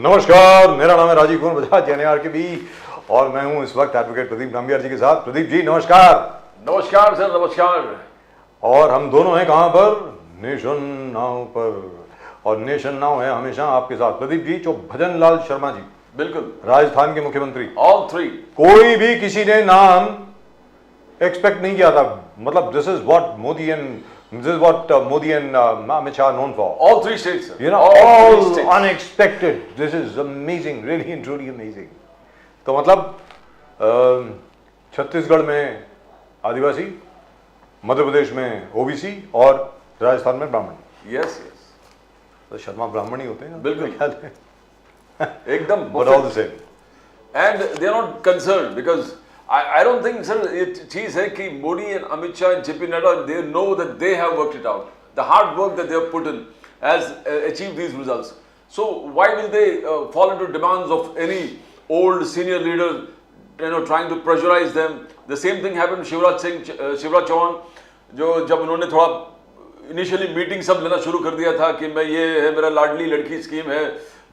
नमस्कार, मेरा नाम है राजीव कुमार बजाज NARKB और मैं हूं इस वक्त एडवोकेट प्रदीप नाम्बियार जी के साथ। प्रदीप जी नमस्कार। नमस्कार सर, नमस्कार। और हम दोनों हैं कहां पर? नेशन नाउ पर। और नेशन नाउ है हमेशा आपके साथ। प्रदीप जी, जो भजन लाल शर्मा जी, बिल्कुल, राजस्थान के मुख्यमंत्री, ऑल थ्री, कोई भी किसी ने नाम एक्सपेक्ट नहीं किया था। मतलब this is what Modi and Amit Shah are known for. all three states, sir. You know, all all three states. unexpected. This is amazing, really and truly amazing. तो मतलब छत्तीसगढ़ में आदिवासी, मध्य प्रदेश में OBC और राजस्थान में ब्राह्मण। Yes, yes. तो शर्मा ब्राह्मण ही होते हैं ना? बिल्कुल। ख्याल है। एकदम। But all the same. And they are not concerned because I don't think, sir, चीज है कि Modi and Amit Shah and JP Nadda, they know that they have worked it out. The hard work that they have put in has achieved these results. So why will they fall into demands of any old senior leader, trying to pressurize them? The same thing happened to Shivraj Chauhan, जो जब उन्होंने थोड़ा initially meeting सब लेना शुरू कर दिया था कि मैं ये है, मेरा लाडली लड़की स्कीम है,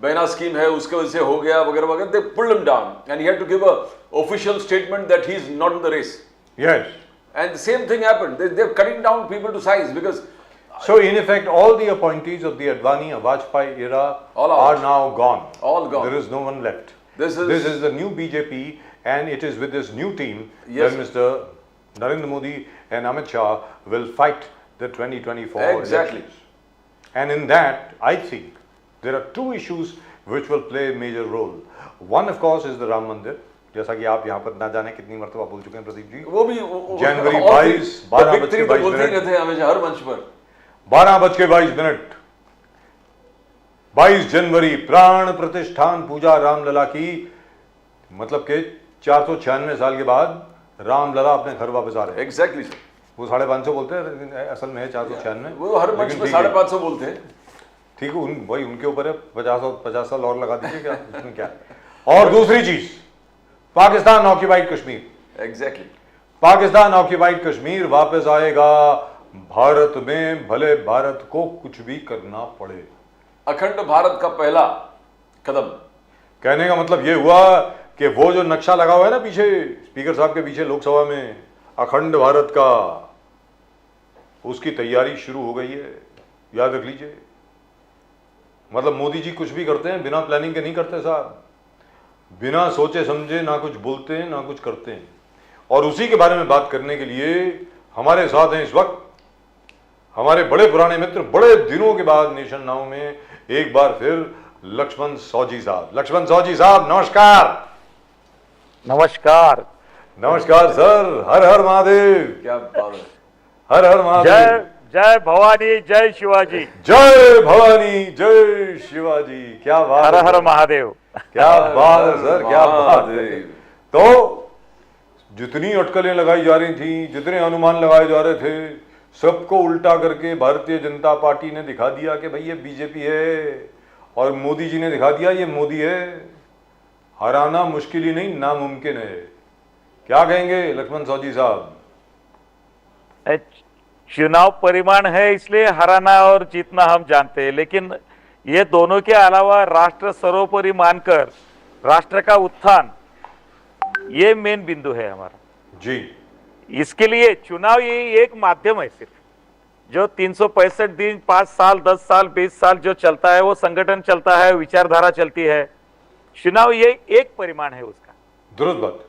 बहना स्कीम है, उसके वजह से हो गया वगैरह वगैरह, they pulled him down and he had to give a official statement that he is not in the race. Yes. And the same thing happened. They're cutting down people to size because So in effect, all the appointees of the Advani Vajpayee era All out. are now gone. All gone. There is no one left. This is the new BJP, and it is with this new team Yes. that Mr. Narendra Modi and Amit Shah will fight the 2024 Exactly. elections. And in that, I think there are two issues which will play a major role. One, of course, is the Ram Mandir. जैसा कि आप यहाँ पर ना जाने कितनी मरतबा बोल चुके हैं प्रदीप जी। वो भी जनवरी 22 12:22 बोलते ही रहते हैं हमेशा हर मंच पर। 12:22 22 जनवरी प्राण प्रतिष्ठान पूजा रामलला की, मतलब के 496 साल के बाद रामलला अपने घर वापस आ रहे हैं। Exactly sir. वो 550 बोलते हैं, लेकिन असल में है 496। वो हर मंच में 550 बोलते हैं। ठीक है, वही उनके ऊपर है। 50 साल और लगा दीजिए, क्या इसमें क्या है। और दूसरी चीज, Pakistan occupied Kashmir. Exactly. Pakistan occupied Kashmir वापस आएगा भारत में, भले भारत को कुछ भी करना पड़े। अखंड भारत का पहला कदम। कहने का मतलब ये हुआ कि वो जो नक्शा लगा हुआ है ना पीछे, स्पीकर साहब के पीछे लोकसभा में, अखंड भारत का, उसकी तैयारी शुरू हो गई है। याद रख लीजिए। मतलब मोदी जी कुछ भी करते हैं बिना प्लानिंग के नहीं करते साहब। बिना सोचे समझे ना कुछ बोलते हैं ना कुछ करते हैं। और उसी के बारे में बात करने के लिए हमारे साथ हैं इस वक्त हमारे बड़े पुराने मित्र, बड़े दिनों के बाद नेशन नाउ में एक बार फिर लक्ष्मण सौजी साहब। लक्ष्मण सौजी साहब नमस्कार। नमस्कार। नमस्कार सर। हर हर महादेव। क्या बात है। हर हर महादेव। जय भवानी, जय शिवाजी। जय भवानी, जय शिवाजी। क्या बात। हर हर महादेव। क्या बात है सर, क्या बात है। तो जितनी अटकलें लगाई जा रही थी, जितने अनुमान लगाए जा रहे थे, सबको उल्टा करके भारतीय जनता पार्टी ने दिखा दिया कि भाई ये बीजेपी है, और मोदी जी ने दिखा दिया ये मोदी है। हराना मुश्किल ही नहीं, नामुमकिन है। क्या कहेंगे लक्ष्मण सौजी साहब? चुनाव परिमाण है, इसलिए हराना और जीतना हम जानते हैं, लेकिन ये दोनों के अलावा राष्ट्र सर्वोपरि मानकर राष्ट्र का उत्थान, ये मेन बिंदु है हमारा जी। इसके लिए चुनाव ये एक माध्यम है सिर्फ, जो 365 दिन, 5 साल, 10 साल, 20 साल जो चलता है, वो संगठन चलता है, विचारधारा चलती है। चुनाव ये एक परिमाण है उसका। दुरुस्त बात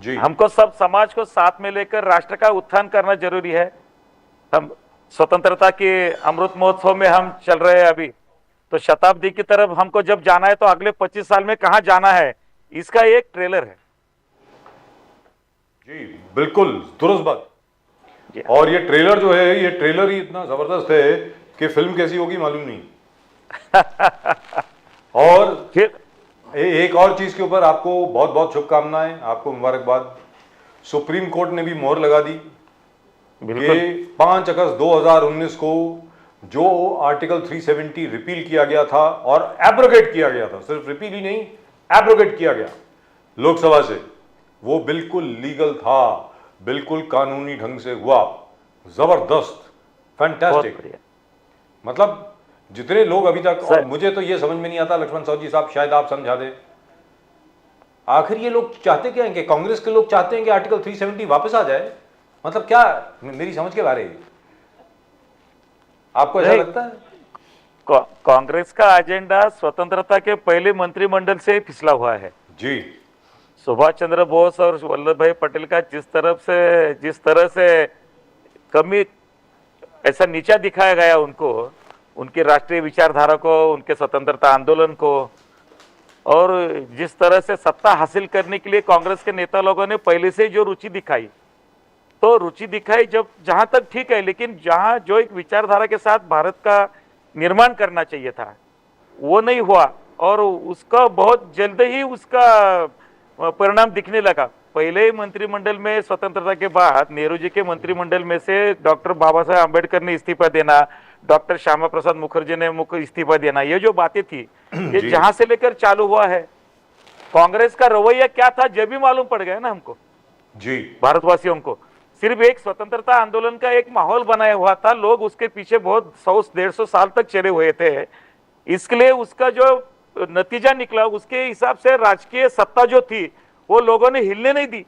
जी। हमको सब समाज को साथ में लेकर राष्ट्र का उत्थान करना जरूरी है। हम स्वतंत्रता के अमृत महोत्सव में हम चल रहे हैं अभी, तो शताब्दी की तरफ हमको जब जाना है तो अगले 25 साल में कहां जाना है, इसका एक ट्रेलर है जी। बिल्कुल दुरुस्त बात। जी। और ये ट्रेलर जो है, ये ट्रेलर ही इतना जबरदस्त है कि फिल्म कैसी होगी मालूम नहीं। और फिर एक और चीज के ऊपर आपको बहुत बहुत शुभकामनाएं, आपको मुबारकबाद। सुप्रीम कोर्ट ने भी मोहर लगा दी कि 5 अगस्त 2019 को जो आर्टिकल 370 रिपील किया गया था और एब्रोगेट किया गया था, सिर्फ रिपील ही नहीं, एब्रोगेट किया गया लोकसभा से, वो बिल्कुल लीगल था, बिल्कुल कानूनी ढंग से हुआ। जबरदस्त, फैंटास्टिक। मतलब जितने लोग अभी तक, और सर- मुझे तो ये समझ में नहीं आता लक्ष्मण साहू जी साहब, शायद आप समझा दें, आखिर ये लोग चाहते क्या हैं? कि कांग्रेस के लोग चाहते हैं कि आर्टिकल 370 वापस आ जाए? मतलब क्या, मेरी समझ के बारे, आपको ऐसा नहीं। लगता है? कांग्रेस का एजेंडा स्वतंत्रता के पहले मंत्रिमंडल से ही फिसला हुआ है। जी सुभाष चंद्र बोस और वल्लभ भाई पटेल का जिस तरह से कमी, ऐसा नीचा दिखाया गया उनको, उनकी राष्ट्रीय विचारधारा को, उनके स्वतंत्रता आंदोलन को, और जिस तरह से सत्ता हासिल करने के लिए कांग्रेस के नेता लोगों ने पहले से जो रुचि दिखाई, तो रुचि दिखाई जब जहां तक ठीक है, लेकिन जहां जो एक विचारधारा के साथ भारत का निर्माण करना चाहिए था वो नहीं हुआ, और उसका बहुत जल्द ही उसका परिणाम दिखने लगा। पहले मंत्रिमंडल में स्वतंत्रता के बाद नेहरू जी के मंत्रिमंडल में से डॉक्टर बाबा साहेब आम्बेडकर ने इस्तीफा देना, डॉक्टर श्यामा प्रसाद मुखर्जी ने इस्तीफा देना, ये जो बातें थी ये जी। जहां से लेकर चालू हुआ है, कांग्रेस का रवैया क्या था जब भी मालूम पड़ गया ना हमको, जी भारतवासियों को। सिर्फ एक स्वतंत्रता आंदोलन का एक माहौल बनाया हुआ था, लोग उसके पीछे बहुत 100-150 साल तक चले हुए थे, इसलिए उसका जो नतीजा निकला उसके हिसाब से राजकीय सत्ता जो थी वो लोगों ने हिलने नहीं दी,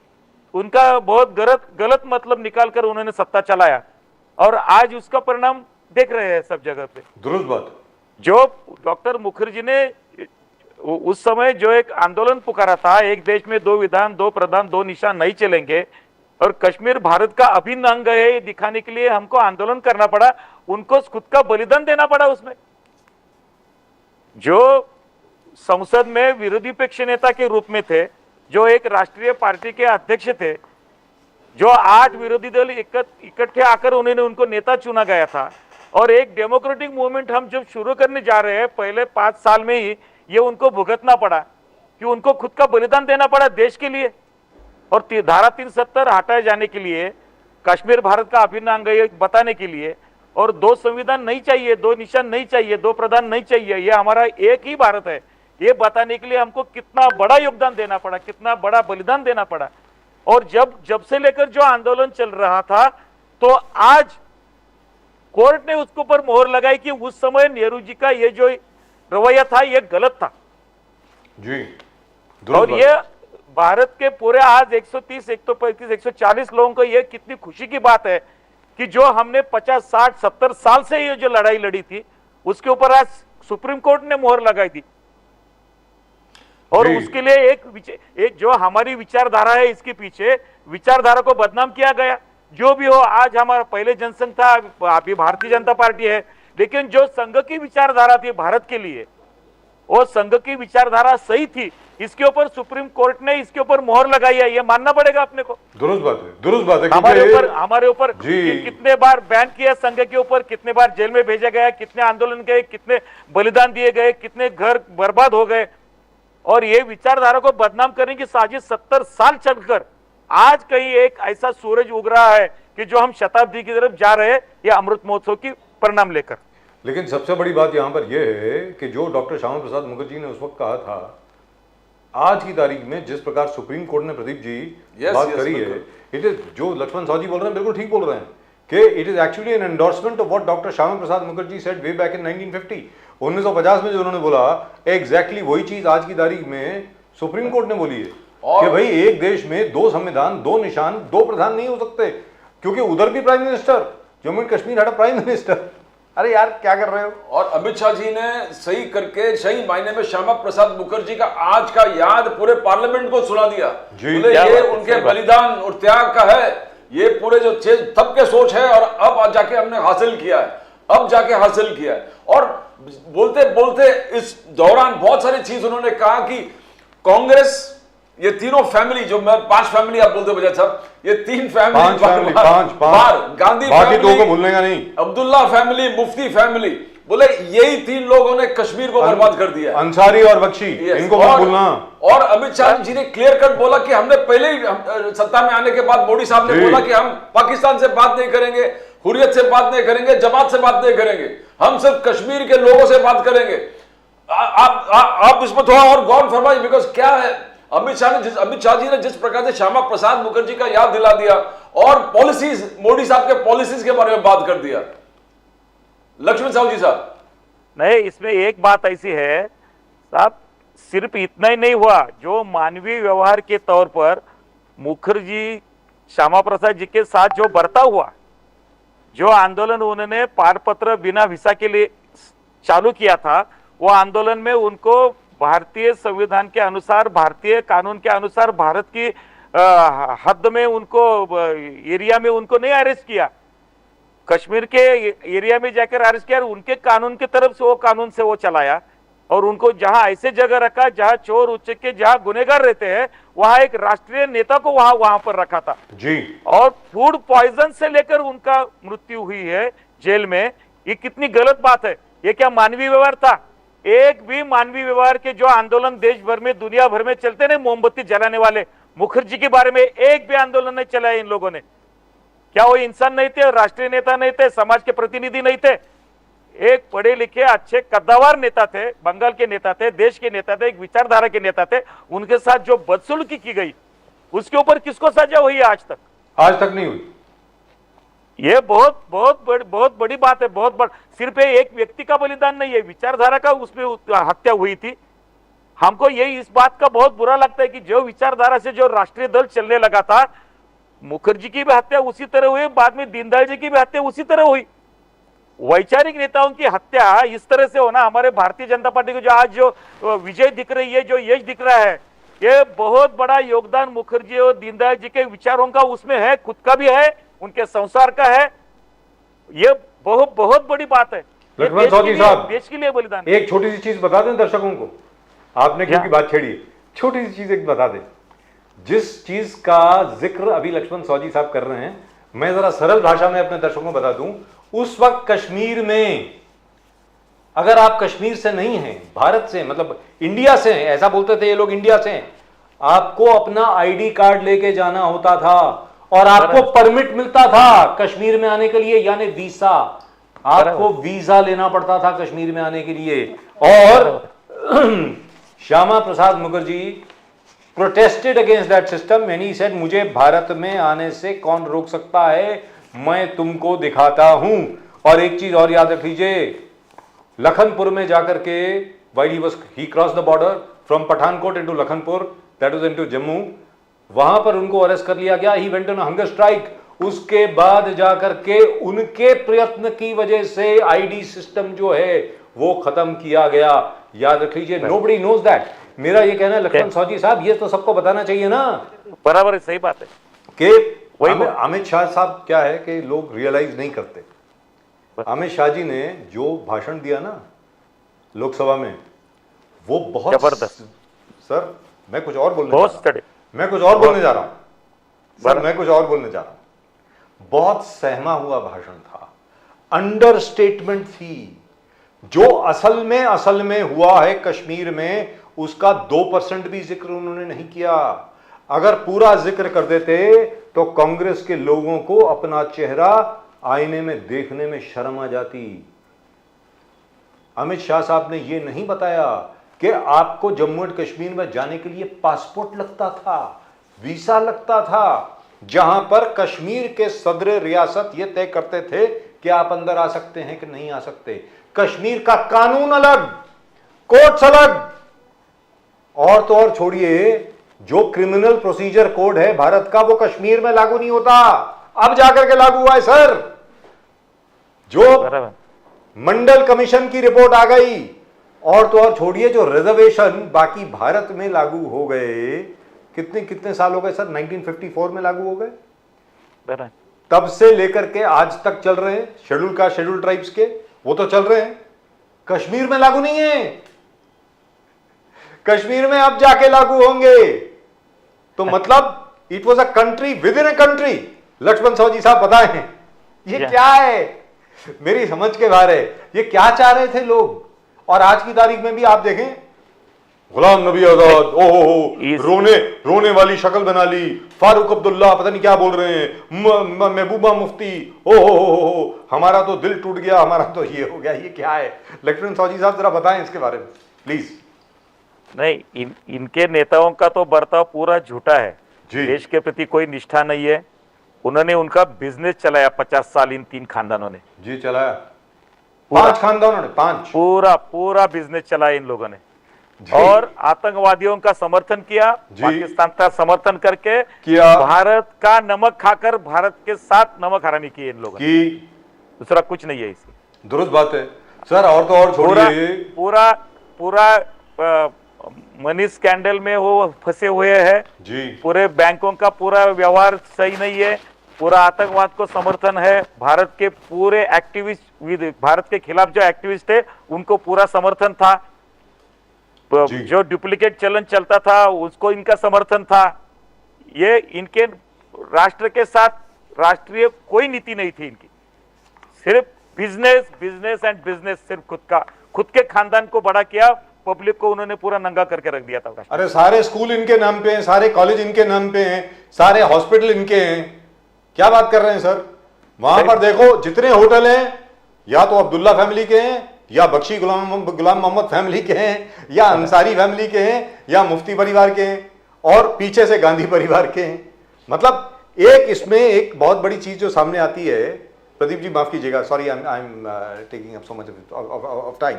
उनका बहुत गलत मतलब निकालकर उन्होंने सत्ता चलाया, और आज उसका परिणाम देख रहे हैं सब जगह पे। दुरुस्त बात। जो डॉक्टर मुखर्जी ने उस समय जो एक आंदोलन पुकारा था, एक देश में 2 विधान 2 प्रधान 2 निशान नहीं चलेंगे, और कश्मीर भारत का अभिन्न अंग है ये दिखाने के लिए हमको आंदोलन करना पड़ा, उनको खुद का बलिदान देना पड़ा। उसमें जो संसद में विरोधी पक्ष नेता के रूप में थे, जो एक राष्ट्रीय पार्टी के अध्यक्ष थे, जो 8 विरोधी दल इकट्ठे आकर उन्होंने उनको नेता चुना गया था, और एक डेमोक्रेटिक मूवमेंट हम जब शुरू करने जा रहे हैं, पहले 5 साल में ही ये उनको भुगतना पड़ा कि उनको खुद का बलिदान देना पड़ा देश के लिए, और धारा 370 हटाए जाने के लिए, कश्मीर भारत का अभिन्न अंग है बताने के लिए, और 2 संविधान नहीं चाहिए, 2 निशान नहीं चाहिए, 2 प्रधान नहीं चाहिए, ये हमारा एक ही भारत है, ये बताने के लिए हमको कितना बड़ा योगदान देना पड़ा, कितना बड़ा बलिदान देना पड़ा। और जब से लेकर जो आंदोलन चल रहा था, तो आज कोर्ट ने उसके ऊपर मोहर लगाई कि उस समय नेहरू जी का ये जो रवैया था ये गलत था। जी और ये भारत के पूरे आज 130, 135, 140 लोगों को ये कितनी खुशी की बात है कि जो हमने 50, 60, 70 साल से ये जो लड़ाई लड़ी थी उसके ऊपर आज सुप्रीम कोर्ट ने मोहर लगाई थी। और जी। उसके लिए एक जो हमारी विचारधारा है, इसके पीछे विचारधारा को बदनाम किया गया। जो भी हो, आज हमारा पहले जनसंघ था, अभी भारतीय जनता पार्टी है, लेकिन जो संघ की विचारधारा थी भारत के लिए, वो संघ की विचारधारा सही थी, इसके ऊपर सुप्रीम कोर्ट ने इसके ऊपर मोहर लगाई है, ये मानना पड़ेगा अपने को। दुरुस्त बात है, दुरुस्त बात है। हमारे ऊपर जी। कितने बार बैन किया संघ के ऊपर, कितने बार जेल में भेजा गया, कितने आंदोलन गए, कितने बलिदान दिए गए, कितने घर बर्बाद हो गए, और ये विचारधारा को बदनाम करने की साजिश 70 साल चलकर आज कहीं एक ऐसा सूरज उग रहा है कि जो हम शताब्दी की तरफ जा रहे हैं, ये अमृत महोत्सव की परिणाम लेकर। लेकिन सबसे बड़ी बात यहां पर यह है कि जो डॉक्टर श्यामा प्रसाद मुखर्जी ने उस वक्त कहा था, आज की तारीख में जिस प्रकार सुप्रीम कोर्ट ने, प्रदीप जी बात करी है, इट इज, जो लक्ष्मण साहू जी बोल रहे हैं बिल्कुल ठीक बोल रहे हैं कि it is actually an endorsement of what doctor Shyama Prasad Mukherjee said way back in 1950। 1950 में जो उन्होंने बोला, एग्जैक्टली वही चीज आज की तारीख में सुप्रीम कोर्ट ने बोली है कि भाई एक देश में 2 संविधान 2 निशान 2 प्रधान नहीं हो सकते, क्योंकि उधर भी prime minister, Jammu and Kashmir had a prime minister. अरे यार क्या कर रहे हो? और अमित शाह जी ने सही करके सही मायने में श्यामा प्रसाद मुखर्जी का आज का याद पूरे पार्लियामेंट को सुना दिया। बोले ये उनके बलिदान और त्याग का है, ये पूरे जो तब के सोच है, और अब जाके हमने हासिल किया है, अब जाके हासिल किया है। और बोलते बोलते इस दौरान बहुत सारी चीज उन्होंने कहा कि कांग्रेस, ये तीनों फैमिली, जो मैं 5 फैमिली आप बोलते बजाय साहब, ये 3 फैमिली, 5 गांधी बाकी 2 को फैमिली, भूलने का नहीं, अब्दुल्ला फैमिली, मुफ्ती फैमिली, बोले यही 3 लोगों ने कश्मीर को बर्बाद कर दिया। अंसारी और बख्शी, इनको मत भूलना। और अमित शाह जी ने क्लियर कट बोला कि हमने पहले ही सत्ता में आने के बाद मोदी साहब ने बोला कि हम पाकिस्तान से बात नहीं करेंगे, हुर्रियत से बात नहीं करेंगे, जमात से बात नहीं करेंगे, हम सिर्फ कश्मीर के लोगों से बात करेंगे। आप इस पर थोड़ा और गौर फरमाइए, बिकॉज क्या है, अमित शाह जी ने जिस प्रकार से श्यामा प्रसाद मुखर्जी का याद दिला दिया, और पॉलिसीज, मोदी साहब के पॉलिसीज के बारे में बात कर दिया। लक्ष्मण साहू जी साहब, नहीं, इसमें एक बात ऐसी है साहब, सिर्फ इतना ही नहीं हुआ, जो मानवीय व्यवहार के तौर पर मुखर्जी श्यामा प्रसाद जी के साथ जो बर्ताव हुआ, जो आंदोलन उन्होंने पारपत्र बिना वीसा के लिए चालू किया था, वो आंदोलन में उनको भारतीय संविधान के अनुसार, भारतीय कानून के अनुसार, भारत की हद में उनको, एरिया में उनको नहीं अरेस्ट किया, कश्मीर के एरिया में जाकर अरेस्ट किया, उनके कानून की तरफ से वो कानून से वो चलाया, और उनको जहां ऐसे जगह रखा जहां चोर उचक्के, जहां गुनहगार रहते हैं, वहां एक राष्ट्रीय नेता को वहां पर रखा था जी। और फूड पॉइजन से लेकर उनका मृत्यु हुई है जेल में। ये कितनी गलत बात है। ये क्या मानवीय व्यवहार था? एक भी मानवीय व्यवहार के जो आंदोलन देश भर में, दुनिया भर में चलते नहीं, मोमबत्ती जलाने वाले, मुखर्जी के बारे में एक भी आंदोलन नहीं चलाया इन लोगों ने। क्या वो इंसान नहीं थे, राष्ट्रीय नेता नहीं थे, समाज के प्रतिनिधि नहीं थे? एक पढ़े लिखे अच्छे कद्दावर नेता थे, बंगाल के नेता थे, देश के नेता थे, एक विचारधारा के नेता थे। उनके साथ जो बदसलूकी की गई, उसके ऊपर किसको सजा हुई है? आज तक नहीं हुई। ये बहुत बड़ी बात है, बहुत बड़ा। सिर्फ एक व्यक्ति का बलिदान नहीं है, विचारधारा का उसमें हत्या हुई थी। हमको ये इस बात का बहुत बुरा लगता है कि जो विचारधारा से जो राष्ट्रीय दल चलने लगा था, मुखर्जी की भी हत्या उसी तरह हुई, बाद में दीनदयाल जी की भी हत्या उसी तरह हुई। वैचारिक नेताओं की हत्या इस तरह से होना, हमारे भारतीय जनता पार्टी को जो आज जो विजय दिख रही है, जो यश दिख रहा है, ये बहुत बड़ा योगदान मुखर्जी और दीनदयाल जी के विचारों का उसमें है, खुद का भी है, उनके संसार का है। ये बहुत बड़ी बात है। लक्ष्मण सावजी साहब, देश के लिए बलिदान। एक छोटी सी चीज बता दें दर्शकों को, आपने क्योंकि बात छेड़ी, छोटी सी चीज एक बता दें। जिस चीज का जिक्र अभी लक्ष्मण सावजी साहब कर रहे हैं, मैं जरा सरल भाषा में अपने दर्शकों को बता दूं। उस वक्त कश्मीर में, अगर आप कश्मीर से नहीं हैं, भारत से, मतलब इंडिया से हैं, ऐसा बोलते थे ये लोग, इंडिया से हैं, आपको अपना आईडी कार्ड लेके जाना होता था और आपको परमिट मिलता था कश्मीर में आने के लिए, यानी वीसा। आपको वीजा लेना पड़ता था कश्मीर में आने के लिए। और Shyama Prasad Mukherjee protested against that system and he said, मुझे भारत में आने से कौन रोक सकता है, मैं तुमको दिखाता हूं। और एक चीज और याद रख लीजिए, लखनपुर में जाकर के, while he crossed the border from Pathankot into Lakhanpur, that was into Jammu, वहां पर उनको अरेस्ट कर लिया गया। He went on hunger strike. उसके बाद जाकर के उनके प्रयत्न की वजह से आईडी सिस्टम जो है वो खत्म किया गया। याद रख लीजिए, नोबडी नोज दैट। मेरा ये कहना है लक्ष्मण सावजी साहब, ये तो सबको बताना चाहिए ना। बराबर है, सही बात है कि अमित शाह साहब क्या है कि लोग रियलाइज नहीं करते। अमित शाह जी ने जो भाषण दिया ना लोकसभा में, वो बहुत जबरदस्त। सर मैं कुछ और बोलने जा रहा हूं। बहुत सहमा हुआ भाषण था, अंडरस्टेटमेंट थी। जो असल में हुआ है कश्मीर में, उसका 2% भी जिक्र उन्होंने नहीं किया। अगर पूरा जिक्र कर देते तो कांग्रेस के लोगों को अपना चेहरा आईने में देखने में शर्म आ जाती। अमित शाह साहब ने यह नहीं बताया कि आपको जम्मू एंड कश्मीर में जाने के लिए पासपोर्ट लगता था, वीसा लगता था, जहां पर कश्मीर के सदर रियासत यह तय करते थे कि आप अंदर आ सकते हैं कि नहीं आ सकते। कश्मीर का कानून अलग, कोर्ट्स अलग, और तो और छोड़िए, जो क्रिमिनल प्रोसीजर कोड है भारत का, वो कश्मीर में लागू नहीं होता। अब जाकर के लागू हुआ है सर। जो मंडल कमीशन की रिपोर्ट आ गई, और तो और छोड़िए, जो रिजर्वेशन बाकी भारत में लागू हो गए, कितने साल हो गए सर? 1954 में लागू हो गए, तब से लेकर के आज तक चल रहे हैं। शेड्यूल ट्राइब्स के वो तो चल रहे हैं, कश्मीर में लागू नहीं है। कश्मीर में अब जाके लागू होंगे। तो मतलब it was a country within a country. Laxman Sawji साहब बताएं, ये क्या है? मेरी समझ के बाहर है। ये क्या चाह रहे थे लोग? और आज की तारीख में भी आप देखें, गुलाम नबी आजाद, ओहो, रोने वाली शक्ल बना ली, फारूक अब्दुल्ला पता नहीं क्या बोल रहे हैं, महबूबा मुफ्ती, ओहो, हमारा तो दिल टूट गया, हमारा तो ये हो गया। ये क्या है? लक्ष्मण सावजी साहब जरा बताएं इसके बारे में प्लीज। नहीं, इनके नेताओं का तो बर्ताव पूरा झूठा है। देश के प्रति कोई निष्ठा नहीं है। उन्होंने उनका बिजनेस चलाया 50 साल इन 3 खानदानों ने जी चलाया। 5 खानदानों ने, 5। पूरा पूरा बिजनेस चलाया इन लोगों ने और आतंकवादियों का समर्थन किया, पाकिस्तान का समर्थन करके किया, भारत का नमक खाकर भारत के साथ नमक हरामी की इन लोगों ने, दूसरा कुछ नहीं है इसकी। दुरुस्त बात है सर। और तो और छोड़िए, पूरा पूरा मनी स्कैंडल में वो फंसे हुए हैं जी। पूरे बैंकों का पूरा व्यवहार सही नहीं है, पूरा आतंकवाद को समर्थन है, भारत के पूरे एक्टिविस्ट, भारत के खिलाफ जो एक्टिविस्ट है उनको पूरा समर्थन था, जो डुप्लीकेट चलन चलता था उसको इनका समर्थन था। ये इनके राष्ट्र के साथ राष्ट्रीय कोई नीति नहीं थी इनकी, सिर्फ बिजनेस बिजनेस एंड बिजनेस, सिर्फ खुद के खानदान को बड़ा किया, पब्लिक को उन्होंने पूरा नंगा करके रख दिया था। अरे सारे स्कूल इनके नाम पे हैं, सारे कॉलेज इनके नाम पे हैं, सारे हॉस्पिटल इनके हैं। क्या बात कर रहे हैं सर? वहां पर देखो जितने होटल हैं या तो अब्दुल्ला फैमिली के हैं, या बख्शी गुलाम मोहम्मद फैमिली के हैं, या अंसारी फैमिली के हैं, या मुफ्ती परिवार के हैं, और पीछे से गांधी परिवार के हैं। मतलब एक इसमें एक बहुत बड़ी चीज जो सामने आती है, प्रदीप जी माफ कीजिएगा, sorry I am taking up so much of time,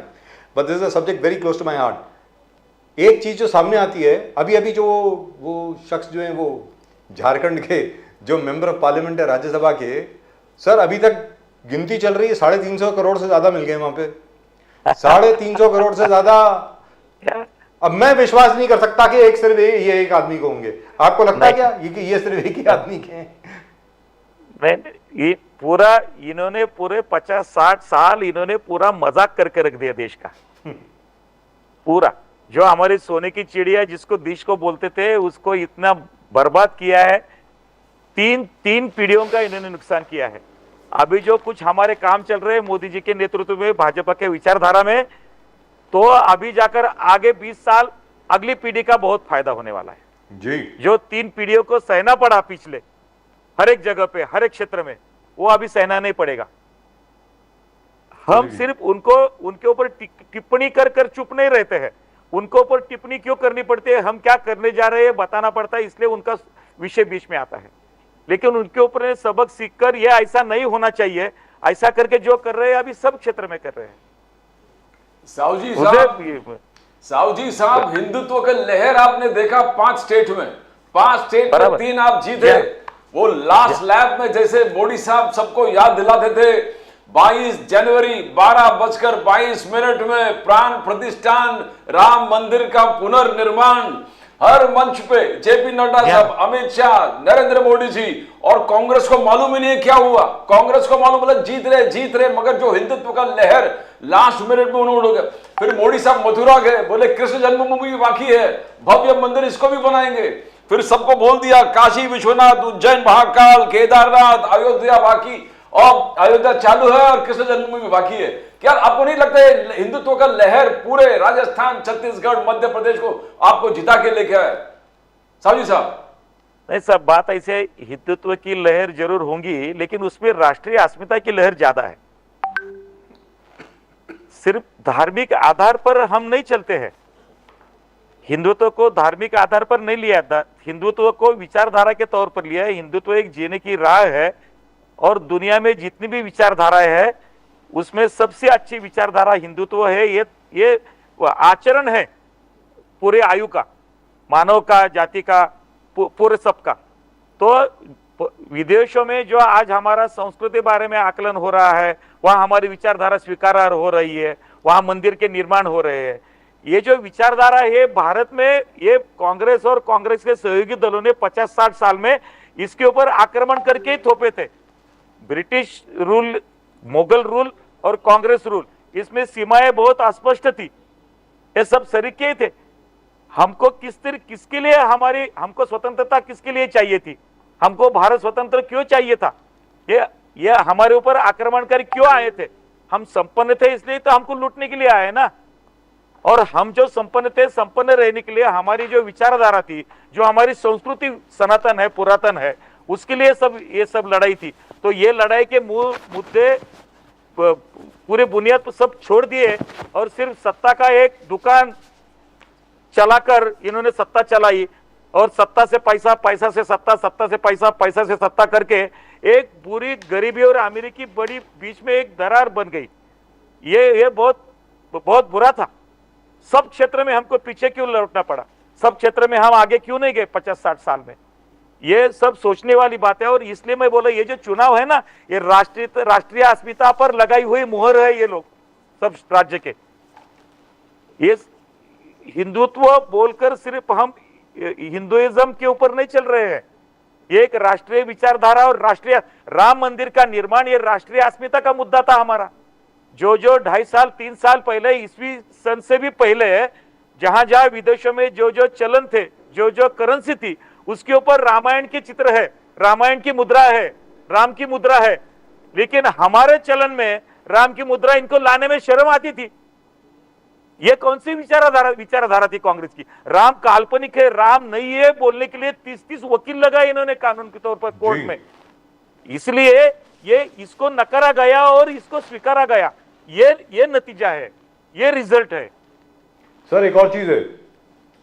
but this is a subject very close to my heart. एक चीज जो सामने आती है, अभी अभी जो वो शख्स जो है वो झारखंड के जो मेंबर ऑफ पार्लियामेंट है राज्यसभा के, सर अभी तक गिनती चल रही है 350 करोड़ से ज्यादा मिल गए वहां पे, 350 करोड़ से ज्यादा। अब मैं विश्वास नहीं कर सकता कि एक सिर्फ ये एक आदमी को होंगे। आपको लगता है क्या ये सिर्फ एक ही आदमी के हैं? ये पूरा इन्होंने पूरे 50-60 साल इन्होंने पूरा मजाक करके रख दिया देश का। पूरा जो हमारी सोने की चिड़िया जिसको देश को बोलते थे उसको इतना बर्बाद किया है। तीन पीढ़ियों का इन्होंने नुकसान किया है। अभी जो कुछ हमारे काम चल रहे हैं मोदी जी के नेतृत्व में, भाजपा के विचारधारा में, तो अभी जाकर आगे 20 साल अगली पीढ़ी का बहुत फायदा होने वाला है जी। जो 3 पीढ़ियों को सहना पड़ा पिछले हर एक जगह पे, हर एक क्षेत्र में, वो अभी सहना नहीं पड़ेगा। हम सिर्फ उनके ऊपर टिप्पणी कर चुप नहीं रहते हैं। उनके ऊपर टिप्पणी क्यों करनी पड़ती है, हम क्या करने जा रहे हैं बताना पड़ता है, इसलिए उनका विषय बीच में आता है। लेकिन उनके ऊपर सबक सीखकर ये ऐसा नहीं होना चाहिए, ऐसा करके जो कर रहे हैं अभी सब क्षेत्र में कर रहे हैं। साहू जी साहब, हिंदुत्व का लहर आपने देखा 5 स्टेट में, 5 स्टेट में 3 आप जीते। वो लास्ट लैप में जैसे मोदी साहब सबको याद दिलाते थे, 22 जनवरी 12:22 में प्राण प्रतिष्ठान राम मंदिर का पुनर्निर्माण, हर मंच पे जेपी नड्डा साहब, अमित शाह, नरेंद्र मोदी जी, और कांग्रेस को मालूम ही नहीं क्या हुआ। कांग्रेस को मालूम मतलब जीत रहे, मगर जो हिंदुत्व का लहर लास्ट मिनट में उन्होंने उड़ गया। फिर मोदी साहब मथुरा गए, बोले कृष्ण जन्मभूमि भी बाकी है, भव्य मंदिर इसको भी बनाएंगे। फिर सबको बोल दिया काशी विश्वनाथ, उज्जैन महाकाल, केदारनाथ, अयोध्या बाकी, और अयोध्या चालू है और कृष्ण जन्मभूमि बाकी है। क्या आपको नहीं लगता है हिंदुत्व का लहर पूरे राजस्थान, छत्तीसगढ़, मध्य प्रदेश को आपको जिता के लेके आए? साहू जी साहब, नहीं सब बात ऐसे, हिंदुत्व की लहर जरूर होंगी, लेकिन उसमें राष्ट्रीय अस्मिता की लहर ज्यादा है। सिर्फ धार्मिक आधार पर हम नहीं चलते हैं। हिंदुत्व को धार्मिक आधार पर नहीं लिया, हिंदुत्व को विचारधारा के तौर पर लिया है। हिंदुत्व एक जीने की राह है, और दुनिया में जितनी भी विचारधाराएं है उसमें सबसे अच्छी विचारधारा हिंदुत्व है। ये आचरण है पूरे आयु का, मानव का, जाति का, पूरे सबका। तो विदेशों में जो आज हमारा संस्कृति बारे में आकलन हो रहा है, वहां हमारी विचारधारा स्वीकार हो रही है, वहां मंदिर के निर्माण हो रहे हैं। ये जो विचारधारा है भारत में, ये कांग्रेस और कांग्रेस के सहयोगी दलों ने 50-60 साल में इसके ऊपर आक्रमण करके थोपे थे। ब्रिटिश रूल, मुगल रूल और कांग्रेस रूल, इसमें सीमाएं बहुत अस्पष्ट थी। ये सब सरीके थे। हमको किसके लिए हमको स्वतंत्रता किसके लिए चाहिए थी, हमको भारत स्वतंत्र क्यों चाहिए था, ये हमारे ऊपर आक्रमण कर क्यों आए थे? हम संपन्न थे इसलिए तो हमको लूटने के लिए आए ना। और हम जो संपन्न थे, संपन्न रहने के लिए हमारी जो विचारधारा थी, जो हमारी संस्कृति सनातन है, पुरातन है, उसके लिए ये सब लड़ाई थी। तो ये लड़ाई के मुद्दे पूरे बुनियाद पर सब छोड़ दिए और सिर्फ सत्ता का एक दुकान चलाकर इन्होंने सत्ता चलाई, और सत्ता से पैसा, पैसा से सत्ता, सत्ता से पैसा, पैसा से सत्ता करके एक बुरी गरीबी और अमीरी की बड़ी बीच में एक दरार बन गई। ये बहुत बहुत बुरा था। सब क्षेत्र में हमको पीछे क्यों लौटना पड़ा, सब क्षेत्र में हम आगे क्यों नहीं गए 50-60 साल में। ये सब सोचने वाली बात है। और इसलिए मैं बोला ये जो चुनाव है ना, ये राष्ट्रीय अस्मिता पर लगाई हुई मुहर है। ये लोग सब राज्य के ये हिंदुत्व बोलकर सिर्फ हम हिंदुइज्म के ऊपर नहीं चल रहे हैं। ये एक राष्ट्रीय विचारधारा और राष्ट्रीय राम मंदिर का निर्माण ये राष्ट्रीय अस्मिता का मुद्दा था हमारा। जो 2.5 साल 3 साल पहले, ईस्वी सन से भी पहले, जहां जहां विदेशों में जो चलन थे, जो करेंसी थी, उसके ऊपर रामायण के चित्र है, रामायण की मुद्रा है, राम की मुद्रा है। लेकिन हमारे चलन में राम की मुद्रा इनको लाने में शर्म आती थी। ये कौन सी विचारधारा थी कांग्रेस की? राम काल्पनिक है, राम नहीं है बोलने के लिए 30-30 वकील लगाए इन्होंने कानून के तौर पर कोर्ट में। इसलिए ये इसको नकारा गया और इसको स्वीकारा गया। ये नतीजा है, ये रिजल्ट है। सर एक और चीज है,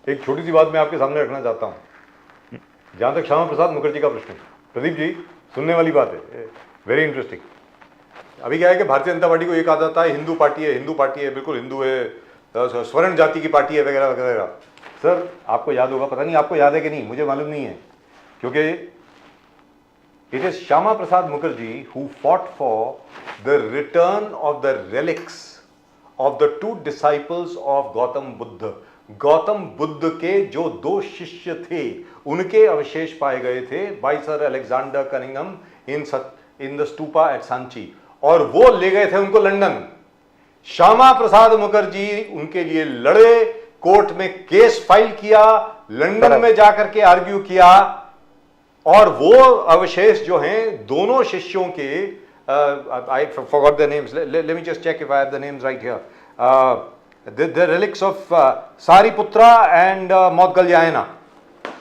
एक छोटी सी बात मैं आपके सामने रखना चाहता हूं। जहां तक श्यामा प्रसाद मुखर्जी का प्रश्न है, प्रदीप जी सुनने वाली बात है, वेरी इंटरेस्टिंग। अभी क्या है कि भारतीय जनता पार्टी को एक आता था हिंदू पार्टी है, बिल्कुल हिंदू है, स्वर्ण जाति की पार्टी है वगैरह वगैरह। सर आपको याद होगा, पता नहीं आपको याद है कि नहीं, मुझे मालूम नहीं है, क्योंकि it is Shyama Prasad Mukherjee who fought for the return of the relics of the 2 disciples of Gautam Buddha. Gautam Buddha के जो 2 शिष्य थे उनके अवशेष पाए गए थे by sir Alexander Cunningham in the stupa at Sanchi, और वो ले गए थे उनको लंदन। श्यामा प्रसाद मुखर्जी उनके लिए लड़े, कोर्ट में केस फाइल किया, लंदन में जाकर के आर्ग्यू किया, और वो अवशेष जो हैं दोनों शिष्यों के, I forgot their names, let me just check if I have the names right here, the relics of सारिपुत्रा and मौदगल्यायना,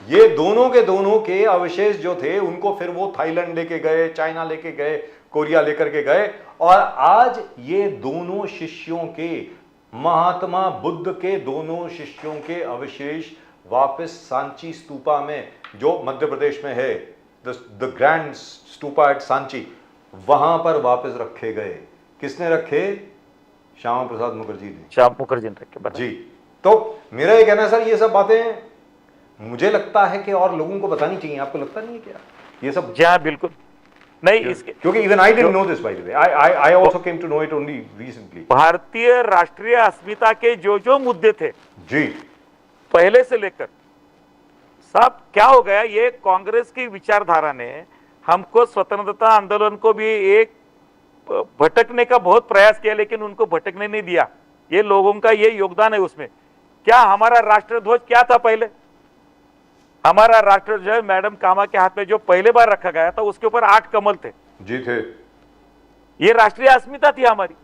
ये दोनों के अवशेष जो थे उनको फिर वो थाईलैंड लेके गए, चाइना लेके गए, कोरिया लेकर के गए, और आज ये दोनों शिष्यों के, महात्मा बुद्ध के दोनों शिष्यों के अवशेष वापस सांची स्तूपा में, जो मध्य प्रदेश में है, the grand stupa at Sanchi, वहां पर वापस रखे गए। किसने रखे? श्यामा प्रसाद मुखर्जी ने। श्याम मुखर्जी ने रखे जी। तो मेरा ये कहना है सर, ये सब बातें मुझे लगता है कि और लोगों को बतानी चाहिए, आपको लगता नहीं है क्या ये सब? जी हाँ, बिल्कुल नहीं, इसके क्योंकि even I didn't know this, by the way I also came to know it only recently. भारतीय राष्ट्रीय अस्मिता के जो मुद्दे थे जी, पहले से लेकर सब क्या हो गया, ये कांग्रेस की विचारधारा ने हमको स्वतंत्रता आंदोलन को भी एक भटकने का बहुत प्रयास किया, लेकिन उनको भटकने नहीं दिया। ये लोगों का ये योगदान है उसमें। क्या हमारा राष्ट्रध्वज क्या था पहले? हमारा राष्ट्रध्वज मैडम कामा के हाथ में जो पहले बार रखा गया था उसके ऊपर 8 कमल थे। जी थे। ये राष्ट्रीय अस्मिता थी हमारी।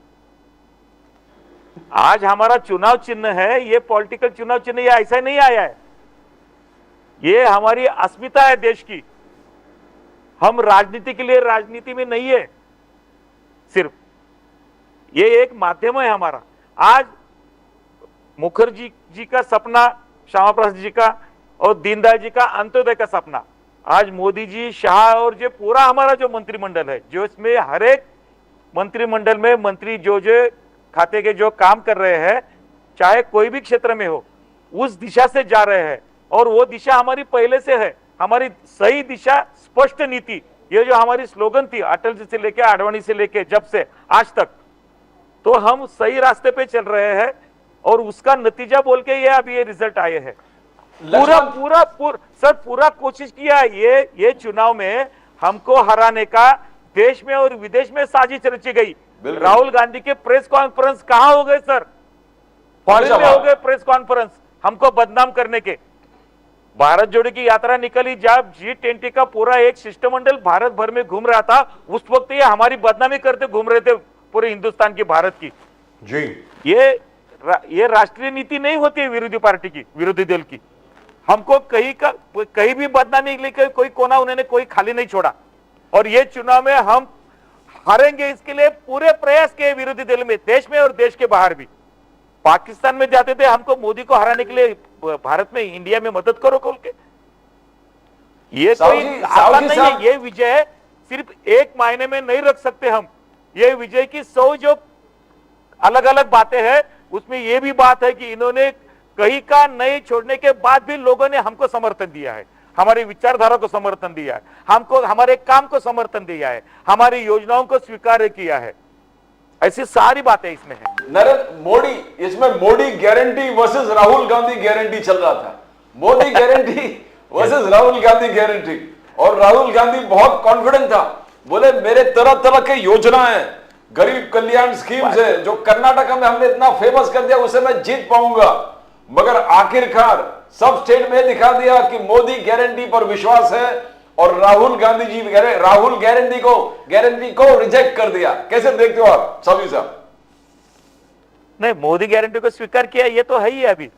आज हमारा चुनाव चिन्ह है, ये पॉलिटिकल चुनाव चिन्ह ये ऐसा नहीं आया है, ये हमारी अस्मिता है देश की। हम राजनीति के लिए राजनीति में नहीं है, सिर्फ ये एक माध्यम है हमारा। आज मुखर्जी जी का सपना, श्यामा प्रसाद जी का और दीनदयाल जी का अंत्योदय का सपना, आज मोदी जी, शाह और जो पूरा हमारा जो मंत्रिमंडल है, जो इसमें हर एक मंत्रिमंडल में मंत्री जो खाते के जो काम कर रहे हैं, चाहे कोई भी क्षेत्र में हो, उस दिशा से जा रहे हैं। और वो दिशा हमारी पहले से है, हमारी सही दिशा, स्पष्ट नीति, ये जो हमारी स्लोगन थी अटल जी से लेके आडवाणी से लेके जब से आज तक, तो हम सही रास्ते पे चल रहे हैं और उसका नतीजा बोल के ये अभी ये रिजल्ट आए हैं। पूरा कोशिश किया ये चुनाव में हमको हराने का, देश में और विदेश में साजिश रची गई। राहुल गांधी के प्रेस कॉन्फ्रेंस कहां हो गए सर? फॉरेन में हो गए प्रेस कॉन्फ्रेंस, हमको बदनाम करने के। भारत जोड़ो की यात्रा निकली, जब G20 का पूरा एक शिष्टमंडल भारत भर में घूम रहा था, उस वक्त ये हमारी बदनामी करते घूम रहे थे पूरे हिंदुस्तान की, भारत की। जी, ये राष्ट्रीय नीति नहीं होती है विरोधी पार्टी की, विरोधी दल की। हमको कहीं भी बदनामी लेकर कोई कोना उन्होंने कोई खाली नहीं छोड़ा। और ये चुनाव में हम हारेंगे, इसके लिए पूरे प्रयास किए विरोधी दल में, देश में और देश के बाहर भी। पाकिस्तान में जाते थे, हमको मोदी को हराने के लिए भारत में, इंडिया में मदद करो खोल के। ये कोई आसान नहीं है। ये विजय सिर्फ एक महीने में नहीं रख सकते हम। ये विजय की 100 जो अलग अलग बातें हैं। उसमें यह भी बात है कि इन्होंने कहीं का नहीं छोड़ने के बाद भी लोगों ने हमको समर्थन दिया है, हमारी विचारधारा को समर्थन दिया है, हमको हमारे काम को समर्थन दिया है, हमारी योजनाओं को स्वीकार किया है। ऐसी सारी बातें इसमें है। नरेंद्र मोदी, इसमें Modi guarantee versus Rahul Gandhi guarantee चल रहा था। Modi guarantee versus Rahul Gandhi guarantee, और राहुल गांधी बहुत कॉन्फिडेंट था, बोले मेरे तरह तरह के योजनाएं, गरीब कल्याण स्कीम्स है जो कर्नाटक में हमने इतना फेमस कर दिया, उसे मैं जीत पाऊंगा। मगर आखिरकार सब स्टेट में दिखा दिया कि मोदी गारंटी पर विश्वास है और राहुल गांधी जी राहुल गारंटी को रिजेक्ट कर दिया। कैसे देखते हो आप सभी साहब? नहीं, मोदी गारंटी को स्वीकार किया, ये तो है ही। अभी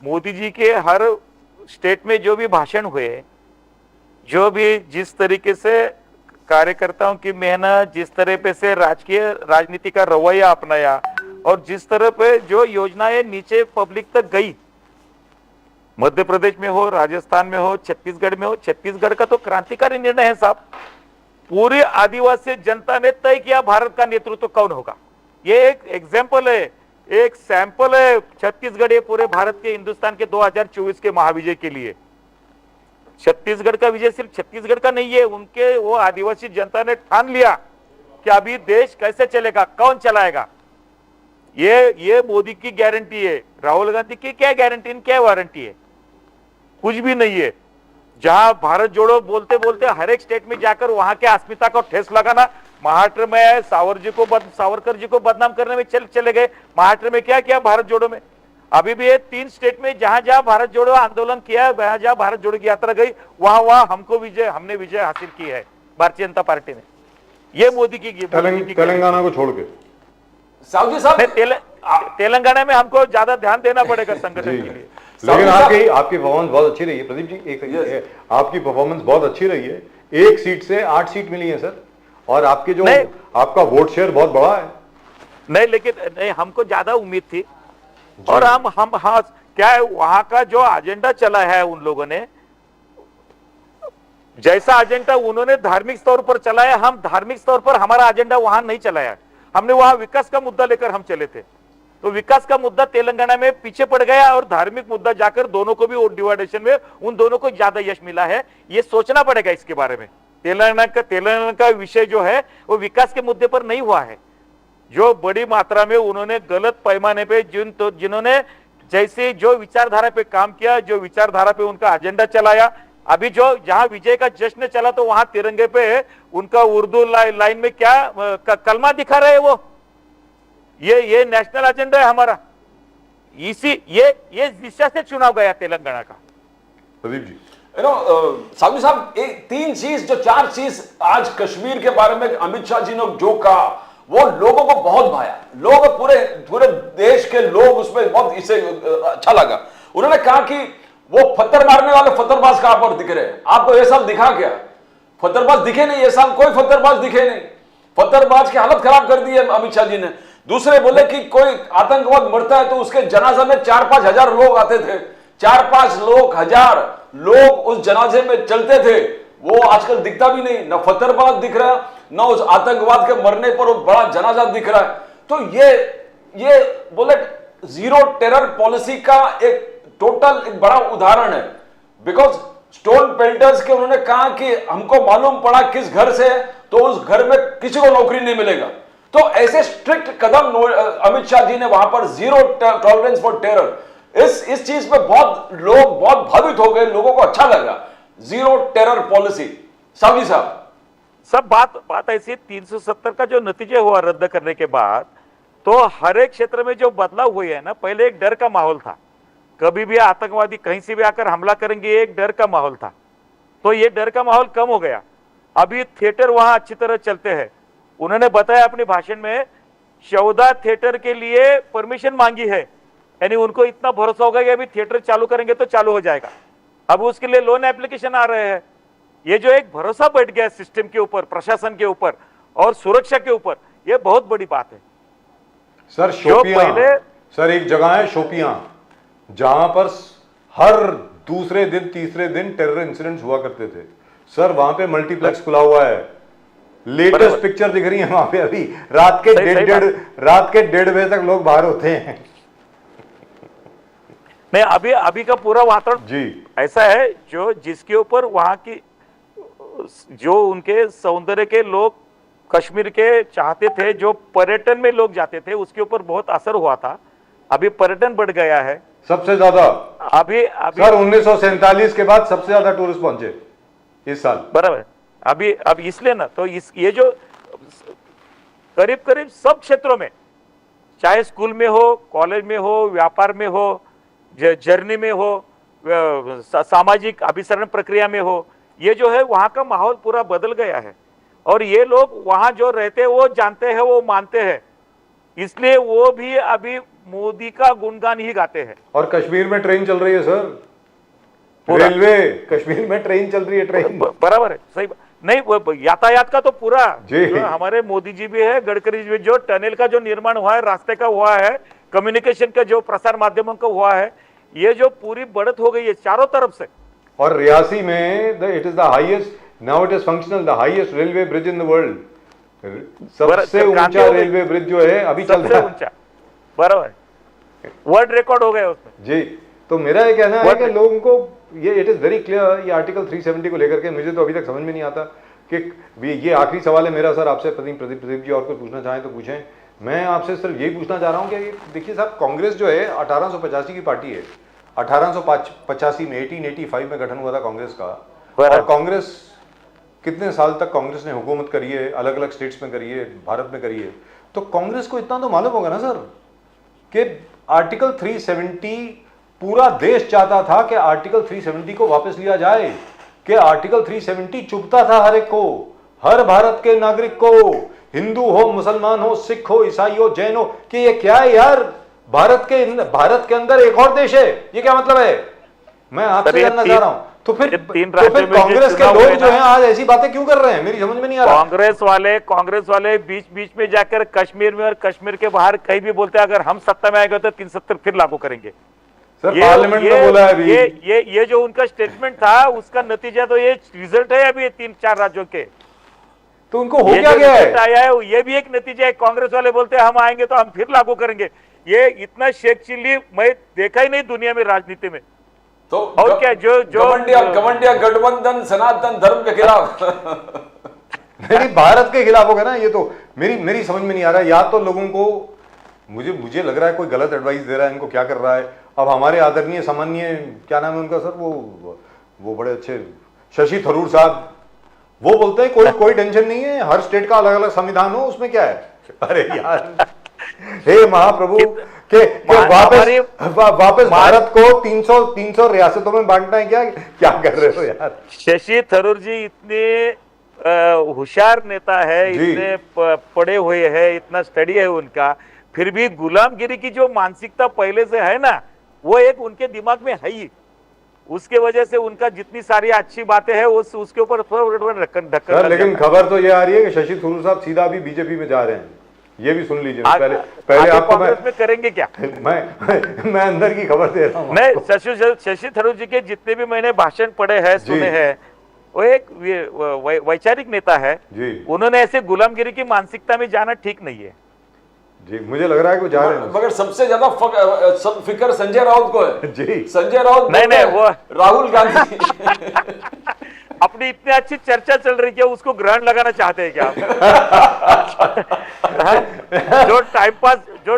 मोदी जी के हर स्टेट में जो भी भाषण हुए, जो भी जिस तरीके से कार्यकर्ताओं की मेहनत, जिस तरह पे से राजकीय राजनीति का रवैया अपनाया और जिस तरह पे जो योजनाएं नीचे पब्लिक तक गई, मध्य प्रदेश में हो, राजस्थान में हो, छत्तीसगढ़ में हो, छत्तीसगढ़ का तो क्रांतिकारी निर्णय है साहब। पूरी आदिवासी जनता ने तय किया भारत का नेतृत्व कौन होगा। ये एक एग्जाम्पल है, एक सैंपल है छत्तीसगढ़ ये पूरे भारत के, हिंदुस्तान के 2024 के महाविजय के लिए। छत्तीसगढ़ का विजय सिर्फ छत्तीसगढ़ का नहीं है, उनके वो आदिवासी जनता ने ठान लिया कि अभी देश कैसे चलेगा, कौन चलाएगा। ये मोदी की गारंटी है। राहुल गांधी की क्या गारंटी, क्या वारंटी है? कुछ भी नहीं है। जहां भारत जोड़ो बोलते बोलते हर एक स्टेट में जाकर वहां के अस्मिता को ठेस लगाना, महाराष्ट्र में सावरकर जी को बदनाम करने में चले गए। महाराष्ट्र में क्या किया भारत जोड़ो में? अभी भी ये 3 स्टेट में जहां जहां भारत जोड़ो आंदोलन किया, जहां जहां भारत जोड़ो की यात्रा गई, वहां हमने विजय हासिल की है भारतीय जनता पार्टी ने। ये मोदी की तेलंगाना को छोड़ के साहू साहब, तेलंगाना में हमको ज्यादा ध्यान देना पड़ेगा संगठन के लिए। लेकिन आपकी परफॉर्मेंस बहुत अच्छी रही है प्रदीप जी। आपकी परफॉर्मेंस बहुत अच्छी रही है। 1 सीट से 8 सीट मिली है सर, और आपके जो आपका वोट शेयर बहुत बड़ा है। नहीं, लेकिन नहीं, हमको ज्यादा उम्मीद थी। और हम हाँ, क्या है वहां का जो एजेंडा चला है उन लोगों ने, जैसा एजेंडा उन्होंने धार्मिक स्तर पर चलाया, हम धार्मिक स्तर पर हमारा एजेंडा वहां नहीं चलाया। हमने वहां विकास का मुद्दा लेकर हम चले थे, तो विकास का मुद्दा तेलंगाना में पीछे पड़ गया और धार्मिक मुद्दा जाकर दोनों को भी वोट डिवाइडेशन में उन दोनों को ज्यादा यश मिला है। ये सोचना पड़ेगा इसके बारे में। तेलंगाना का विषय जो है वो विकास के मुद्दे पर नहीं हुआ है। जो बड़ी मात्रा में उन्होंने गलत पैमाने पे जिन्होंने जैसे जो विचारधारा पे काम किया, जो विचारधारा पे उनका एजेंडा चलाया, अभी जो जहां विजय का जश्न चला तो वहां तिरंगे पे उनका उर्दू लाइन में क्या कलमा दिखा रहे हैं वो। ये नेशनल एजेंडा है हमारा। ये दिशा से चुनाव गया तेलंगाना का। प्रदीप जी, साहू साहब, 3 चीज जो 4 चीज आज कश्मीर के बारे में अमित शाह जी ने जो कहा, वो लोगों को बहुत भाया। लोग पूरे देश के लोग उसमें बहुत इसे अच्छा लगा। उन्होंने कहा कि वो पत्थर मारने वाले पत्थरबाज कहां पर दिख रहे हैं? आपको ये साल दिखा क्या? पत्थरबाज दिखे नहीं, ये साल कोई पत्थरबाज दिखे नहीं। पत्थरबाज की हालत खराब कर दी है अमित शाह जी ने। दूसरे बोले कि कोई आतंकवाद मरता है तो उसके जनाजा में 4-5 हजार लोग आते थे, 4-5 हजार लोग उस जनाजे में चलते थे। वो आजकल दिखता भी नहीं, ना पत्थरबाज दिख रहा, ना उस आतंकवाद के मरने पर बड़ा जनाजा दिख रहा है। तो ये बोले जीरो टेरर पॉलिसी का एक टोटल एक बड़ा उदाहरण है। बिकॉज स्टोन पेल्टर्स के उन्होंने कहा कि हमको मालूम पड़ा किस घर से, तो उस घर में किसी को नौकरी नहीं मिलेगा। तो ऐसे स्ट्रिक्ट कदम अमित शाह जी ने वहां पर जीरो टॉलरेंस फॉर टेरर, इस चीज पे बहुत लोग बहुत भावित हो गए, लोगों को अच्छा लगा जीरो टेरर पॉलिसी। साहब जी साहब, सब बात ऐसी 370 का जो नतीजे हुआ रद्द करने के बाद, तो हर एक क्षेत्र में जो बदलाव हुए है ना, पहले एक डर का माहौल था, कभी भी आतंकवादी कहीं से भी आकर हमला करेंगे, एक डर का माहौल था। तो ये डर का माहौल कम हो गया। अभी थिएटर वहां अच्छी तरह चलते हैं। उन्होंने बताया अपने भाषण में 14 थिएटर के लिए परमिशन मांगी है, यानी उनको इतना भरोसा होगा कि अभी थिएटर चालू करेंगे तो चालू हो जाएगा। अब उसके लिए लोन एप्लीकेशन आ रहे हैं। ये जो एक भरोसा बैठ गया सिस्टम के ऊपर, प्रशासन के ऊपर और सुरक्षा के ऊपर, ये बहुत बड़ी बात है। सर शोपियां, सर एक जगह है शोपियां, जहां पर हर दूसरे दिन तीसरे दिन टेरर इंसिडेंट्स हुआ करते थे। सर वहां पे मल्टीप्लेक्स खुला हुआ है, लेटेस्ट पिक्चर दिख रही है वहां पे अभी। रात के सही डेढ़ बजे तक लोग बाहर होते हैं। नहीं, अभी का पूरा वातावरण जी ऐसा है जो जिसके ऊपर वहां की जो उनके सौंदर्य के लोग कश्मीर के चाहते थे, जो पर्यटन में लोग जाते थे, उसके ऊपर बहुत असर हुआ था। अभी पर्यटन बढ़ गया है सबसे ज्यादा। अभी सर 1947 के बाद सबसे ज्यादा टूरिस्ट पहुंचे इस साल। बराबर। अब इसलिए ना, तो ये जो करीब करीब सब क्षेत्रों में, चाहे स्कूल में हो, कॉलेज में हो, व्यापार में हो, जर्नी में हो, सामाजिक अभिसरण प्रक्रिया में हो, ये जो है वहां का माहौल पूरा बदल गया है। और ये लोग वहां जो रहते हैं वो जानते हैं, वो मानते हैं, इसलिए वो भी अभी मोदी का गुणगान ही गाते हैं। और कश्मीर में ट्रेन चल रही है सर, रेलवे कश्मीर में ट्रेन चल रही है, ट्रेन। बराबर है, सही नहीं, वो यातायात का तो पूरा जी। जो हमारे मोदी जी भी है, गडकरी जी भी, जो टनल का जो निर्माण हुआ है, रास्ते का हुआ है, कम्युनिकेशन का जो प्रसार माध्यमों का हुआ है, ये जो पूरी बढ़त हो गई है चारों तरफ से। और रियासी में it is the highest, now it is functional, the highest railway bridge in the world. सबसे ऊंचा रेलवे ब्रिज जो है अभी चल रहा है, ऊंचा, बराबर, वर्ल्ड रिकॉर्ड हो गया उसमें। जी। तो मेरा ये कहना है कि लोगों को ये इट इज वेरी क्लियर, ये आर्टिकल 370 को लेकर के मुझे तो अभी तक समझ में नहीं आता कि ये आखिरी सवाल है मेरा सर आपसे, प्रदीप जी और कुछ पूछना चाहें तो पूछें। मैं आपसे सिर्फ यही पूछना चाह रहा हूं कि देखिए साहब, कांग्रेस जो है 1885 की पार्टी है, 1885 में 1885 में गठन हुआ था कांग्रेस का। और कांग्रेस कितने साल तक कांग्रेस ने हुकूमत करी है, अलग अलग स्टेट्स में करी है, भारत में करी है। तो कांग्रेस को इतना तो मालूम होगा ना सर कि आर्टिकल 370, पूरा देश चाहता था कि आर्टिकल 370 को वापस लिया जाए, कि आर्टिकल 370 चुभता था हर एक को, हर भारत के नागरिक को, हिंदू हो, मुसलमान हो, सिख हो, ईसाई हो, जैन हो, कि ये क्या है यार, भारत के अंदर एक और देश है, ये क्या मतलब है? मैं आपसे जानना चाह रहा हूं। तो फिर कांग्रेस के लोग जो हैं आज ऐसी बातें क्यों कर रहे हैं, मेरी समझ में नहीं आ रहा। कांग्रेस वाले बीच बीच में जाकर कश्मीर में और कश्मीर के बाहर कहीं भी बोलते हैं अगर हम सत्ता में आएंगे तो 370 फिर लागू करेंगे। सर पार्लियामेंट में बोला है अभी। ये जो उनका स्टेटमेंट था, उसका नतीजा तो ये रिजल्ट है अभी 3-4 राज्यों के। तो उनको हो क्या गया है? आया है, ये भी एक नतीजा है। कांग्रेस वाले बोलते हैं हम आएंगे तो हम फिर लागू करेंगे। ये इतना शेख चिल्ली मैं देखा ही नहीं दुनिया में, राजनीति में। तो और क्या जो गठबंधन गठबंधन सनातन धर्म के खिलाफ नहीं, भारत के खिलाफ होगा ना। ये तो मेरी समझ में नहीं आ रहा। या तो लोगों को मुझे लग रहा है कोई गलत एडवाइस दे रहा है, इनको क्या कर रहा है। अब हमारे आदरणीय सामान्य, क्या नाम है उनका सर, वो बड़े अच्छे शशि थरूर साहब, वो बोलते हैं कोई टेंशन नहीं है, हर स्टेट का अलग अलग संविधान हो, उसमें क्या है। अरे यार, हे महाप्रभु, के वापस भारत को 300 रियासतों में बांटना है क्या कर रहे हो यार। शशि थरूर जी इतने होशियार नेता है, इतने पढ़े हुए हैं, इतना स्टडी है उनका, फिर भी गुलामगिरी की जो मानसिकता पहले से है ना, वो एक उनके दिमाग में है ही। उसके वजह से उनका जितनी सारी अच्छी बातें हैं उसके ऊपर ढक्कन। लेकिन खबर तो ये आ रही है कि शशि थरूर साहब सीधा अभी बीजेपी में जा रहे हैं, ये भी सुन लीजिए। पहले आपको कांग्रेस में करेंगे क्या? मैं अंदर की खबर दे रहा हूँ। नहीं, शशि थरूर जी के जितने भी मैंने भाषण पढ़े हैं, सुने हैं, वो एक वैचारिक नेता है जी। उन्होंने ऐसे गुलामगिरी की मानसिकता में जाना ठीक नहीं है जी। मुझे लग रहा है कि जा रहे हैं, मगर सबसे ज्यादा फिक्र संजय राउत को है जी। संजय राउत नहीं वो राहुल गांधी अपनी इतनी अच्छी चर्चा चल रही है, उसको ग्रहण लगाना चाहते हैं क्या? जो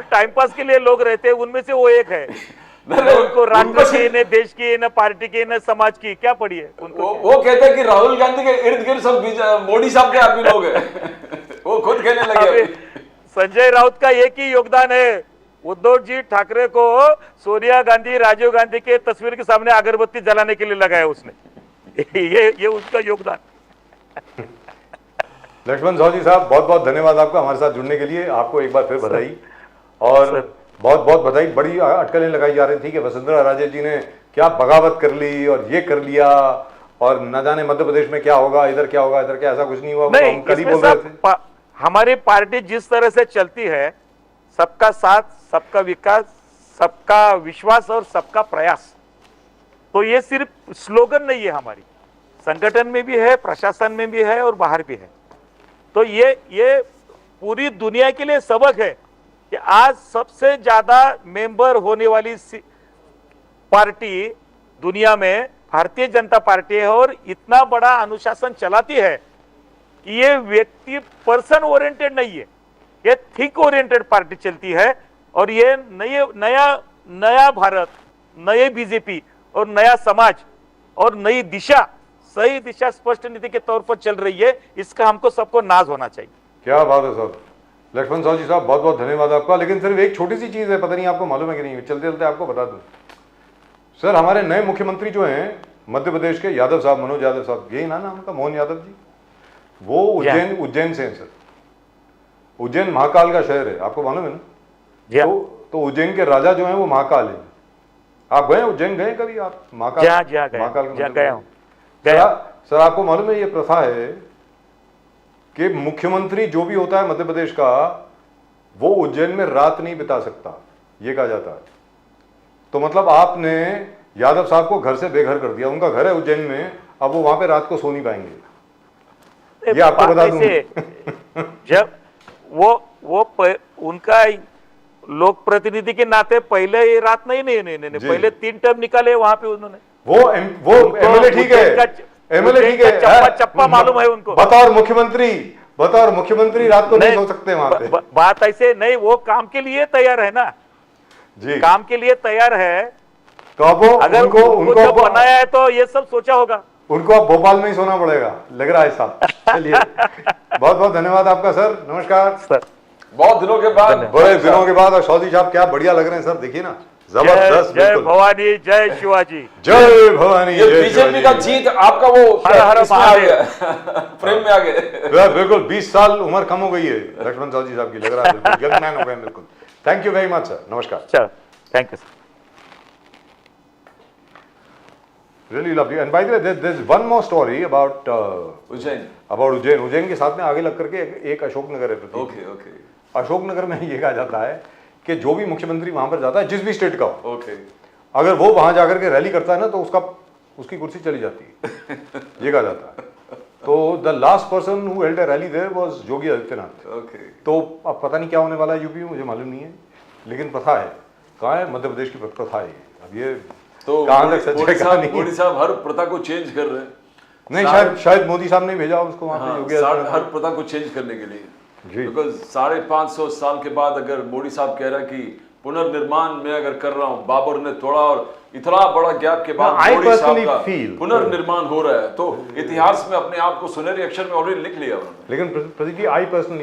टाइम पास के लिए लोग रहते हैं उनमें से वो एक है। उनको राष्ट्र की, न देश की, न पार्टी की, न समाज की क्या पड़ी है उनको। वो कहते हैं कि राहुल गांधी के इर्द गिर्द सब मोदी साहब के आदमी लोग हैं। वो खुद कहने लगे। संजय राउत का एक ही योगदान है, उद्धव जी ठाकरे को सोनिया गांधी, राजीव गांधी के तस्वीर के सामने अगरबत्ती जलाने के लिए लगाया उसने। ये उसका योगदान। लक्ष्मण साहू जी साहब, बहुत बहुत धन्यवाद आपका हमारे साथ जुड़ने के लिए। आपको एक बार फिर बधाई, और बहुत बहुत बधाई। बड़ी अटकलें लगाई जा रही थी कि वसुंधरा राजे जी ने क्या बगावत कर ली और ये कर लिया, और न जाने मध्य प्रदेश में क्या होगा, इधर क्या होगा, इधर क्या, ऐसा कुछ नहीं हुआ। हम कल ही बोल रहे थे, हमारी पार्टी जिस तरह से चलती है, सबका साथ, सबका विकास, सबका विश्वास और सबका प्रयास, तो ये सिर्फ स्लोगन नहीं है, हमारी संगठन में भी है, प्रशासन में भी है और बाहर भी है। तो ये पूरी दुनिया के लिए सबक है कि आज सबसे ज्यादा मेंबर होने वाली पार्टी दुनिया में भारतीय जनता पार्टी है और इतना बड़ा अनुशासन चलाती है कि ये व्यक्ति पर्सन ओरिएंटेड नहीं है, ये थिंक ओरिएंटेड पार्टी चलती है। और ये नया भारत, नए बीजेपी और नया समाज और नई दिशा, सही दिशा स्पष्ट नीति के तौर पर चल रही है। इसका हमको सबको नाज होना चाहिए। क्या बात है साहब। लक्ष्मण साहू जी साहब, बहुत बहुत धन्यवाद आपका। लेकिन सिर्फ एक छोटी सी चीज़ है, पता नहीं आपको मालूम है कि नहीं, चलते चलते आपको बता दूं सर, हमारे नए मुख्यमंत्री जो हैं मध्य प्रदेश के, यादव साहब, मनोज यादव साहब, यही ना नाम उनका, मोहन यादव जी, वो उज्जैन से हैं सर। उज्जैन महाकाल का शहर है, आपको मालूम है ना। तो उज्जैन के राजा जो हैं वो महाकाल हैं। आप गए उज्जैन, गए कभी आप? महाकाल गया हूं। सर आपको मालूम है ये प्रथा है कि मुख्यमंत्री जो भी होता है मध्य प्रदेश का, वो उज्जैन में रात नहीं बिता सकता, ये कहा जाता है। तो मतलब आपने यादव साहब को घर से बेघर कर दिया। उनका घर है उज्जैन में, अब वो वहां पे रात को सो नहीं पाएंगे, ये आपको बता दूं। जब उनका लोक प्रतिनिधि के नाते पहले ये रात नहीं पहले 3 टर्म निकाले वहां पे उन्होंने। वो एमएलए ठीक है, एमएलए ठीक है, चप्पा मालूम है उनको। बतौर मुख्यमंत्री रात को नहीं सो सकते वहां पे। बात ऐसे नहीं, वो काम के लिए तैयार है ना जी, काम के लिए तैयार है। तो अब अगर उनको जब बनाया है तो ये सब सोचा होगा। उनको अब भोपाल में ही सोना पड़ेगा, लग रहा है साहब। चलिए, बहुत बहुत धन्यवाद आपका सर, नमस्कार सर। बहुत दिनों के बाद, बड़े दिनों के बाद। और सौदी साहब क्या बढ़िया लग रहे हैं सर, देखिए ना, जबरदस्त। जय भवानी, जय शिवाजी, जय भवानी। ये बीजेपी का जीत आपका वो इसमें आ गया, प्रेम में आ गए। बिल्कुल 20 साल उम्र कम हो गई है लक्ष्मण साहू जी साहब की, लग रहा है बिल्कुल यंग मैन हो गए बिल्कुल। Thank you very much sir, नमस्कार। Thank you sir. Really lovely. And by the way, there's one more story about Ujjain. Ujjain के साथ में आगे लग करके एक अशोकनगर है प्रतीक। ओके। अशोकनगर में ये कहा जाता है कि जो भी मुख्यमंत्री वहां पर जाता है, जिस भी स्टेट का हो, ओके, अगर वो वहां जाकर के रैली करता है ना, तो उसकी कुर्सी चली जाती है, ये कहा जाता है। तो the last person who held a rally there was Yogi Adityanath. Okay. तो अब पता नहीं क्या होने वाला है यूपी में, मुझे मालूम नहीं है, लेकिन प्रथा है। कहाँ है? मध्य प्रदेश की प्रथा है। अब ये तो मोदी साहब हर प्रथा को चेंज कर रहे हैं। नहीं, शायद मोदी साहब ने भेजा उसको वहां पे, योगी हर प्रथा को चेंज करने के लिए। जी, बिकॉज 550 साल के बाद अगर मोदी साहब कह रहा है कि पुनर्निर्माण में अगर कर रहा हूँ, बाबर ने तोड़ा और इतना बड़ा गैप के बाद मोदी साहब का पुनर्निर्माण हो रहा है, तो इतिहास में अपने आप को सुनहरे अक्षर में ऑलरेडी लिख लिया उन्होंने। लेकिन प्रदीप जी, आई पर्सनली